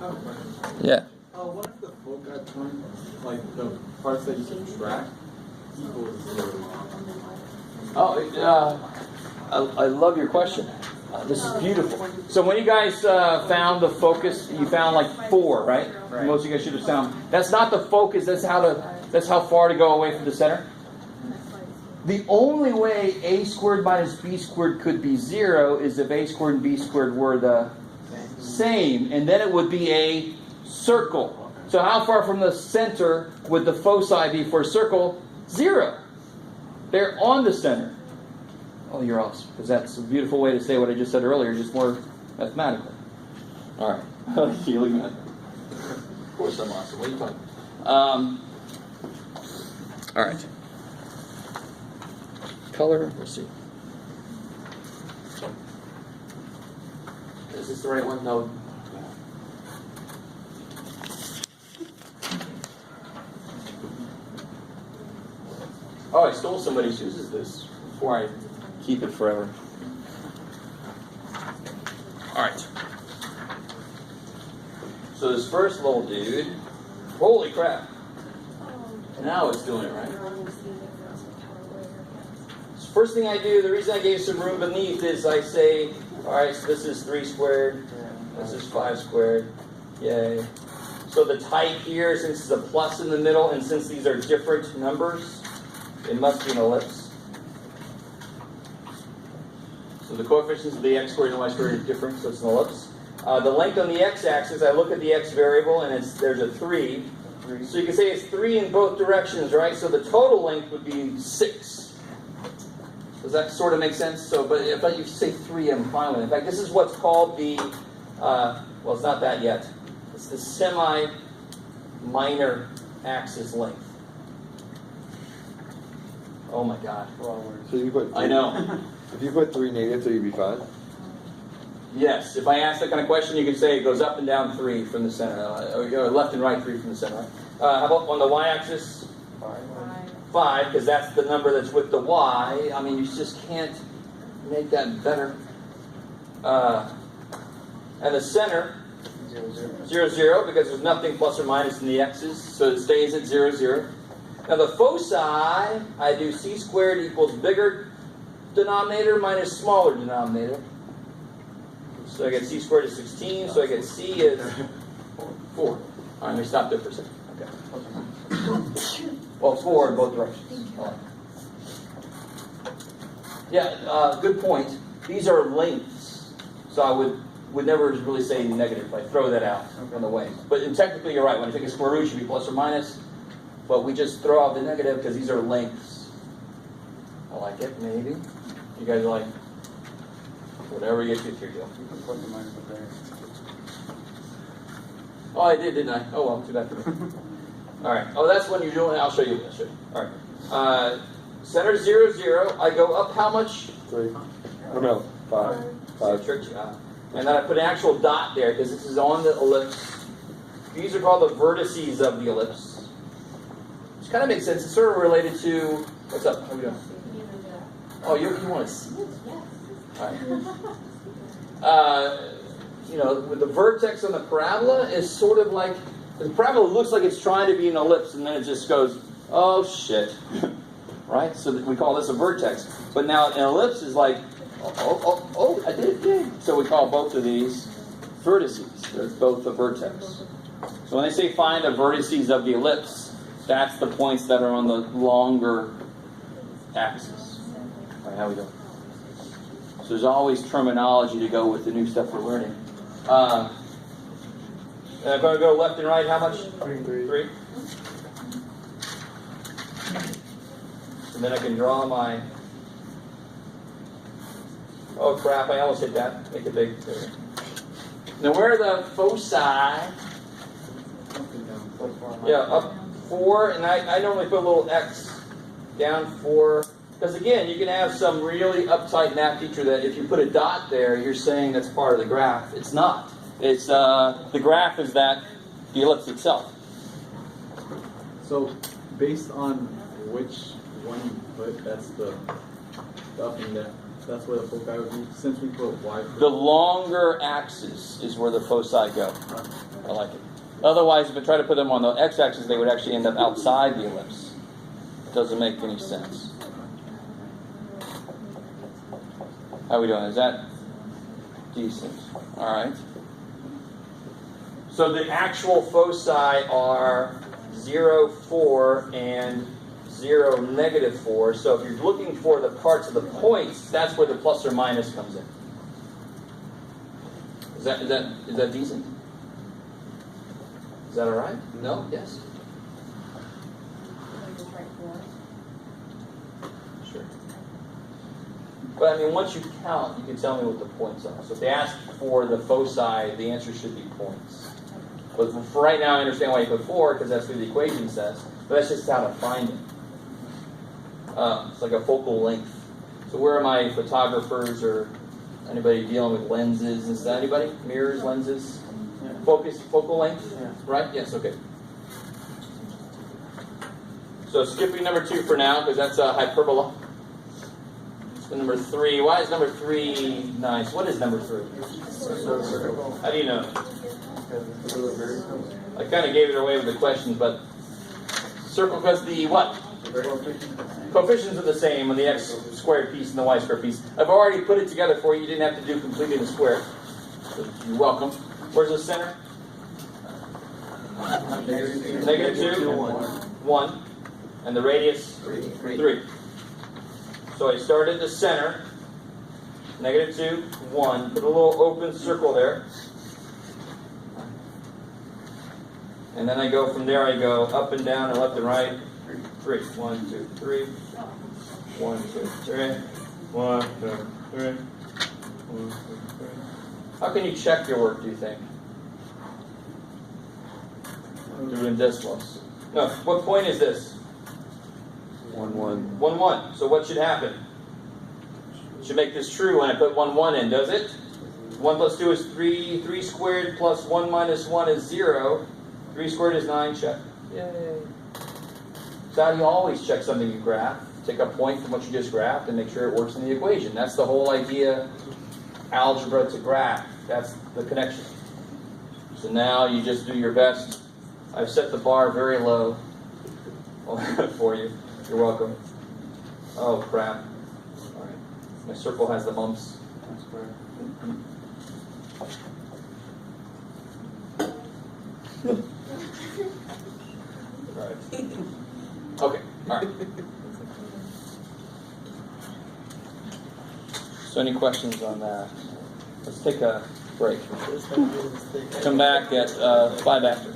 have a question. Yeah. What if the foci point, like the parts that you subtract, equals 0? Oh, I love your question. This is beautiful. So when you guys found the focus, you found like 4, right? Most of you guys should have found. That's not the focus. That's how far to go away from the center. The only way a squared minus b squared could be 0 is if a squared and b squared were the same, and then it would be a circle. So how far from the center would the foci be for a circle? 0. They're on the center. Oh, you're awesome, because that's a beautiful way to say what I just said earlier, just more mathematically. All right. You look at that. Of course I'm awesome. What are you talking about? All right. Color, let's see. Is this the right one? No. Oh, I stole somebody's shoes. Is this before I keep it forever? All right. So this first little dude, holy crap! Now it's doing it right. First thing I do, the reason I gave some room beneath is I say, all right, so this is 3 squared, this is 5 squared, yay. So the type here, since it's a plus in the middle, and since these are different numbers, it must be an ellipse. So the coefficients of the x squared and y squared are different, so it's an ellipse. The length on the x-axis, I look at the x variable, and there's a 3. So you can say it's 3 in both directions, right? So the total length would be 6. Does that sort of make sense? So, but if you say 3, I'm fine with it. In fact, this is what's called the, well, it's not that yet. It's the semi-minor axis length. Oh my God. So you put 3, I know. If you put 3 negative, so you'd be 5? Yes. If I ask that kind of question, you can say it goes up and down 3 from the center. Or left and right 3 from the center. How about on the y-axis? 5, because that's the number that's with the y. I mean, you just can't make that better. And the center, 0, 0, because there's nothing plus or minus in the x's, so it stays at 0, 0. Now the foci, I do c squared equals bigger denominator minus smaller denominator. So I get c squared is 16, so I get c is 4. All right, let me stop there for a second. Okay. Well, 4 in both directions. Yeah, good point. These are lengths, so I would never really say negative. I throw that out on the way. But technically, you're right. When you take a square root, it should be plus or minus. But we just throw out the negative because these are lengths. I like it, maybe. You guys are like, whatever gets you through. You can put the minus up there. Oh, I did, didn't I? Oh, well, too bad for me. All right. Oh, that's when you're doing it. I'll show you. All right. Center 0, 0. I go up how much? 3. Oh, no. 5. 5. And then I put an actual dot there because this is on the ellipse. These are called the vertices of the ellipse. Which kind of makes sense. It's sort of related to... What's up? How are we doing? Oh, you want to see it? All right. You know, with the vertex on the parabola is sort of like... The parabola looks like it's trying to be an ellipse, and then it just goes, oh, shit. Right? So we call this a vertex. But now an ellipse is like, oh, I did it again. So we call both of these vertices. They're both a vertex. So when they say find the vertices of the ellipse, that's the points that are on the longer axis. All right, how we doing? So there's always terminology to go with the new stuff we're learning. And I'm going to go left and right, how much? 3. And then I can draw my... Oh crap, I almost hit that. Make it big. Now where are the foci? Yeah, up 4, and I normally put a little X down 4. Because again, you can have some really uptight math teacher that if you put a dot there, you're saying that's part of the graph. It's not. It's the graph is the ellipse itself. So, based on which one you put, that's the up and down. That's where the foci would be. Since we put y. The longer axis is where the foci go. I like it. Otherwise, if I try to put them on the x-axis, they would actually end up outside the ellipse. It doesn't make any sense. How are we doing? Is that decent? All right. So the actual foci are 0, 4, and 0, negative 4. So if you're looking for the parts of the points, that's where the plus or minus comes in. Is that decent? Is that all right? No? Yes? Sure. But I mean, once you count, you can tell me what the points are. So if they ask for the foci, the answer should be points. But for right now, I understand why you put 4, because that's what the equation says. But that's just how to find it. It's like a focal length. So where are my photographers or anybody dealing with lenses and stuff? Anybody? Mirrors, lenses? Yeah. Focus, focal length? Yeah. Right? Yes, okay. So skipping number 2 for now, because that's a hyperbola. So number 3. Why is number 3 nice? What is number 3? How do you know? I kind of gave it away with the questions, but circle because the what? Coefficients are the same on the x squared piece and the y squared piece. I've already put it together for you. You didn't have to do completely the square. So you're welcome. Where's the center? Negative 2, 1. And the radius? 3. So I start at the center. Negative 2, 1. Put a little open circle there. And then I go from there, I go up and down and left and right. 3. 1, 2, 3. 1, 2, 3. 1, 2, 3. 1, 2, 3. How can you check your work, do you think? Do it in decimals. No, what point is this? 1, 1. 1, 1. So what should happen? Should make this true when I put 1, 1 in, does it? 1 plus 2 is 3. 3 squared plus 1 minus 1 is 0. 3 squared is 9, check. Yay. So how do you always check something you graph? Take a point from what you just graphed and make sure it works in the equation. That's the whole idea. Algebra to graph. That's the connection. So now you just do your best. I've set the bar very low for you. You're welcome. Oh, crap. All right. My circle has the bumps. That's correct. Right. Okay. All right. So any questions on that? Let's take a break. Come back at 5 after.